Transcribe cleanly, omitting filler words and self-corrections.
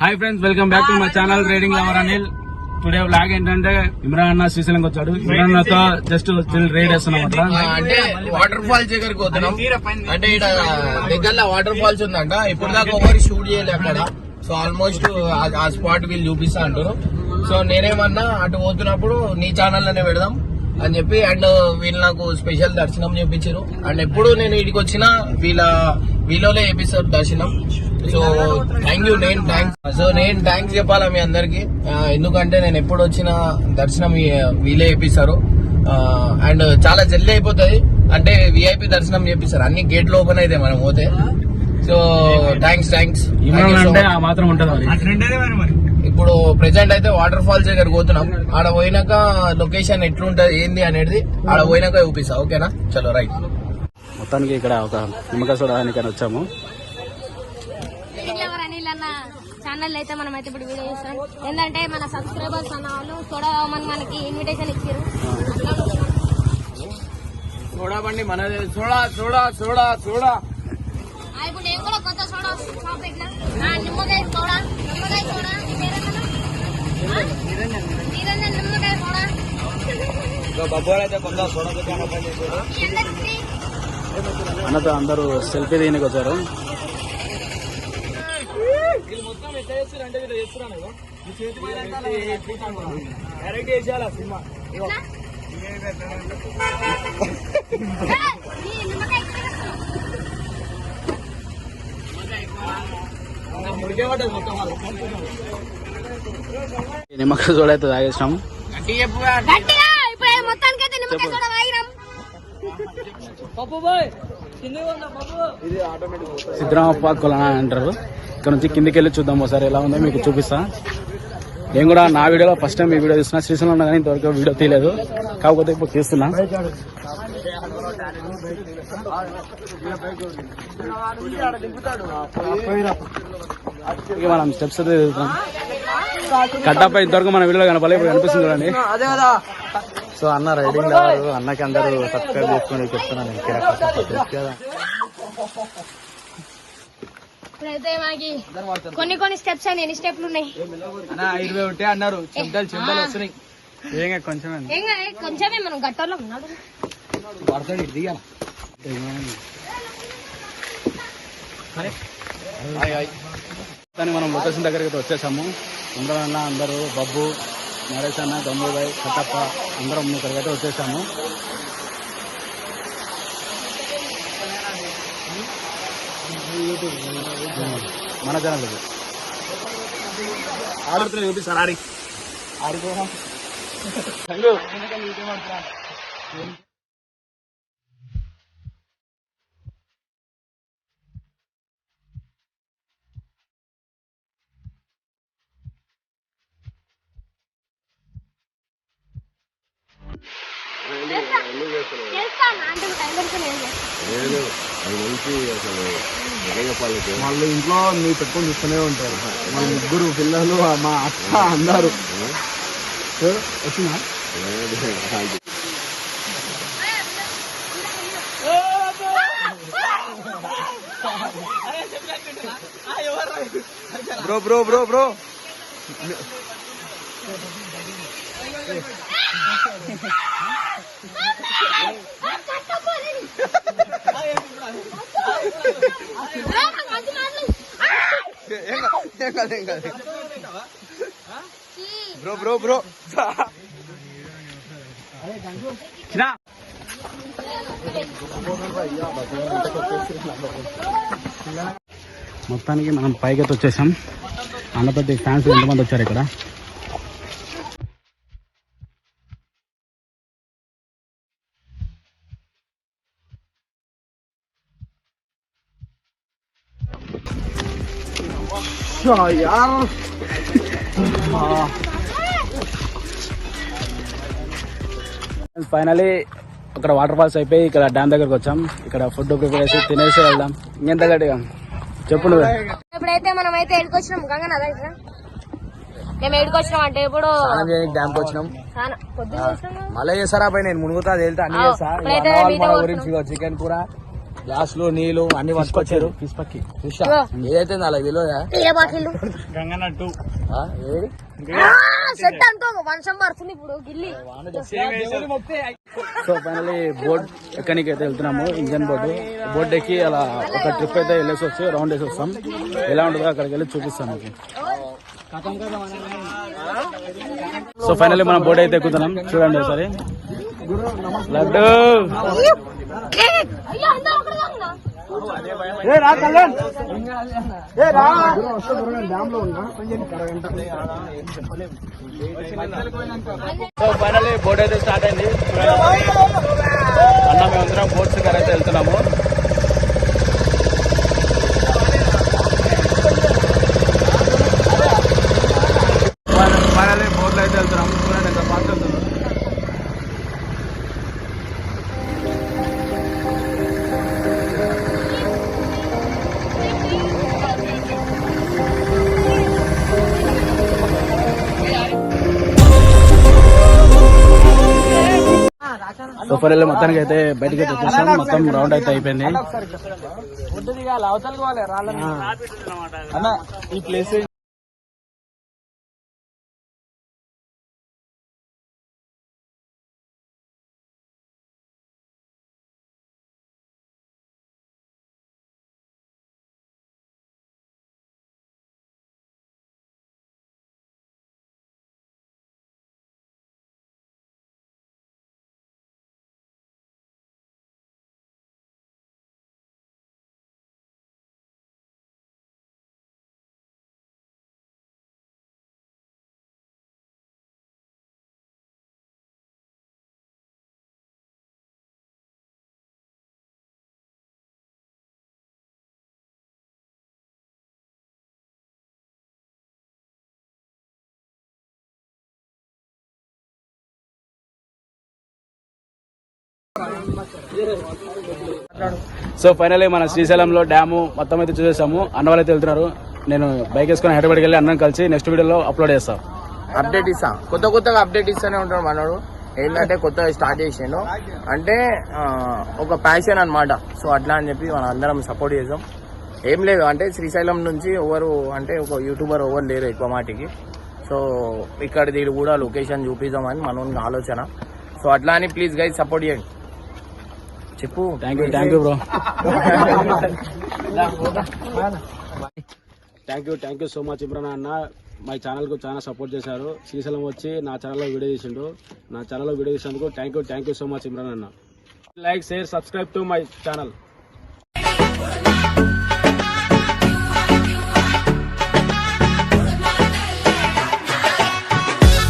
Hi friends, welcome back to my channel riding lover Anil. Today blog ఏంటంటే ఇమ్రాన్ అన్న శ్రీశైలంకి వచ్చాడు. ఇమ్రాన్ తో జస్ట్ స్టిల్ రైడ్ వేస్తున్నాం. అట్లా అంటే వాటర్ ఫాల్స్ దగ్గరికి పోతున్నాం. అంటే ఇక్కడ దగ్గరలో వాటర్ ఫాల్స్ ఉందంట. ఇప్పుడు దాకా ఎవరు షూట్ చేయలే అక్కడ. సో ఆల్మోస్ట్ ఆ స్పాట్ వీళ్ళు చూపిస్తా అంటారు. సో నేనేమన్నా అటు పోతున్నప్పుడు నీ ఛానల్లోనే పెడదాం అని చెప్పి, అండ్ వీళ్ళు నాకు స్పెషల్ దర్శనం చేయించారు. అండ్ ఎప్పుడు నేను ఇడికి వచ్చినా వీళ్ళలో ఎపిసోడ్ దర్శనం. So thank you. నేను థ్యాంక్స్ చెప్పాలా మీ అందరికి. ఎందుకంటే నేను ఎప్పుడు వచ్చిన దర్శనం వీళ్ళే చేపిస్తారు. అండ్ చాలా జల్దీ అయిపోతుంది. అంటే విఐపి దర్శనం చేపిస్తారు. అన్ని గేట్లు ఓపెన్ అయితే మనం పోతే. So thanks. అంటే ఆ మాత్రం ఉంటుంది. ఇప్పుడు ప్రెసెంట్ అయితే వాటర్ ఫాల్స్ దగ్గర పోతున్నాం. ఆడ పోయినాక లొకేషన్ ఎట్లుంటది ఏంది అనేది ఆడ పోయినాక చూపిస్తా. ఓకేనా? చలో రైట్. మొత్తానికి ఇక్కడ ఒక నిమ్మకాయ చూడడానికి వచ్చాము. ఛానల్ అయితే మనం అయితే ఇప్పుడు వీడియో చేస్తాం. ఏంటంటే మన సబ్స్క్రైబర్స్ అన్న వాళ్ళు చూడమని మనకి ఇన్విటేషన్ ఇచ్చారు. చూడబండి మనది. చూడా ఇప్పుడు నేను కూడా కొత్త సోడా షాప్ పెట్టినా. నిమ్మకాయ సోడా నిమ్మకాయ సోడా అన్నతో అందరూ సెల్ఫీ తీయడానికి వచ్చారు. నిమ్మకాయ సోడా అయితే తాగేసినాం. సిద్ధరామప్ప కొలన అంటారు. ఇక్కడ నుంచి కిందికి వెళ్ళి చూద్దాం ఒకసారి ఎలా ఉందో మీకు చూపిస్తా. నేను కూడా నా వీడియోలో ఫస్ట్ టైం ఈ వీడియో తీస్తున్నా. శ్రీశైలం ఉన్నా కానీ ఇంతవరకు వీడియో తీయలేదు. కాకపోతే ఇప్పుడు తీస్తున్నా. ఇక మనం స్టెప్స్ అయితే తిరుగుతాం. కట్టపై ఇంతవరకు మన వీడియోలో కనపాలి. ఇప్పుడు కనిపిస్తుంది చూడండి. సో అన్న రైడింగ్ లవర్. అన్నకి అందరూ సబ్స్క్రైబ్ చేసుకుని చెప్తున్నాను. ఇప్పుడైతే మనకి కొన్ని స్టెప్స్ అని ఎన్ని స్టెప్లు ఉన్నాయి? 20 ఉంటే అన్నారు. చెంతలు వస్తున్నాయి. కొంచెమే మనం గట్టర్లో ఉన్నాడు. మనం లొకేషన్ దగ్గరికి వచ్చేసాము. ఇమ్రాన్ అన్న అందరూ, బబ్బు, నరేష్ అన్న, గంగూబాయ్, కట్టప్ప అందరం ఇక్కడికి అయితే వచ్చేసాము. మన ఛానల్ ఆడుతున్నా చూపిస్తారు. ఆడిపోవడం వాళ్ళు ఇంట్లో నీ పెట్టుకొని చూస్తూనే ఉంటారు. మా ముగ్గురు పిల్లలు, మా అక్క అందరు వచ్చినా. బ్రో ఏం కాదు. బ్రో మొత్తానికి మనం పైకి వచ్చేసాం. అన్నతోటి ఫ్యాన్స్ ఎంతమంది వచ్చారు ఇక్కడ. ఫైనలీ అక్కడ వాటర్ ఫాల్స్ అయిపోయి ఇక్కడ డ్యామ్ దగ్గరకు వచ్చాం. ఇక్కడ ఫుడ్ ప్రిపేర్ చేసి తినేసి వెళ్దాం. ఇంకెంత గట్టిగా చెప్పు నువ్వు. ఇప్పుడైతే మనం అయితే ఎడుకొచ్చినాం. గంగ మేము ఎడుకొచ్చినాం అంటే ఇప్పుడు డ్యామ్ కి వచ్చినాం. మళ్ళీ చేస్తారా పై నేను మునుగుతా తేలితే అన్ని చేస్తా. గురించి చికెన్ కూర గ్లాసులు నీళ్లు అన్ని పట్టుకొచ్చారు. ఫిష్ ఏదైతే అలా తెలియదా సెట్ అనుకో వర్షం పడుతుంది ఇప్పుడు గిల్లి. సో ఫైనల్లీ బోట్ ఎక్కడికి అయితే వెళ్తున్నాము, ఇంజన్ బోట్ ఎక్కి అలా ఒక ట్రిప్ అయితే వెళ్ళేసి వచ్చి రౌండ్ వేసి వస్తాం. ఎలా ఉంటుందో అక్కడికి వెళ్ళి చూపిస్తాను మీకు. సో ఫైనల్లీ మనం బోట్ అయితే ఎక్కుతున్నాం, చూడండి ఒకసారి. లడ్డు సో ఫైనల్లీ బోట్ అయితే స్టార్ట్ అయింది. అన్న మేమందరం బోట్ దగ్గర అయితే వెళ్తున్నాము. ఫైనల్లీ బోట్లో అయితే వెళ్తున్నాము. చూడండి ఎంత ఫాస్ట్ వెళ్తున్నాం. సో ఫైనల్లీ మొత్తానికి అయితే బయటకి అయితే వచ్చేసాం. మొత్తం రౌండ్ అయితే అయిపోయింది. అన్న ఈ ప్లేస్ సో ఫైనల్లీ మన శ్రీశైలంలో డ్యాము మొత్తం అయితే చూసేసాము. అన్న వాళ్ళు అయితే వెళ్తున్నారు. నేను బైక్ వేసుకుని హైదరాబాద్కి వెళ్ళి అన్నం కలిసి నెక్స్ట్ వీడియోలో అప్లోడ్ చేస్తాం. అప్డేట్ ఇస్తా, కొత్తగా అప్డేట్ ఇస్తూనే ఉంటాడు మనోడు. ఏంటంటే కొత్తగా స్టార్ట్ చేసాను అంటే ఒక ప్యాషన్ అన్నమాట. సో అట్లా అని చెప్పి మనం అందరం సపోర్ట్ చేద్దాం. ఏం లేదు అంటే శ్రీశైలం నుంచి ఎవరు అంటే ఒక యూట్యూబర్ ఎవరు లేరు ఎక్కువ మాటికి. సో ఇక్కడ దీని కూడా లొకేషన్ చూపిద్దామని మన ఆలోచన. సో అట్లా అని ప్లీజ్ గైస్ సపోర్ట్ చేయండి. చెప్పు. Thank you bro. Thank you so much Imran అన్న. మా ఛానల్ కు చాలా సపోర్ట్ చేశారు. శ్రీశైలం వచ్చి నా ఛానల్లో వీడియో చేసిండు. నా ఛానల్లో వీడియో చేసినందుకు thank you so much Imran అన్న. Like, share, subscribe to my channel.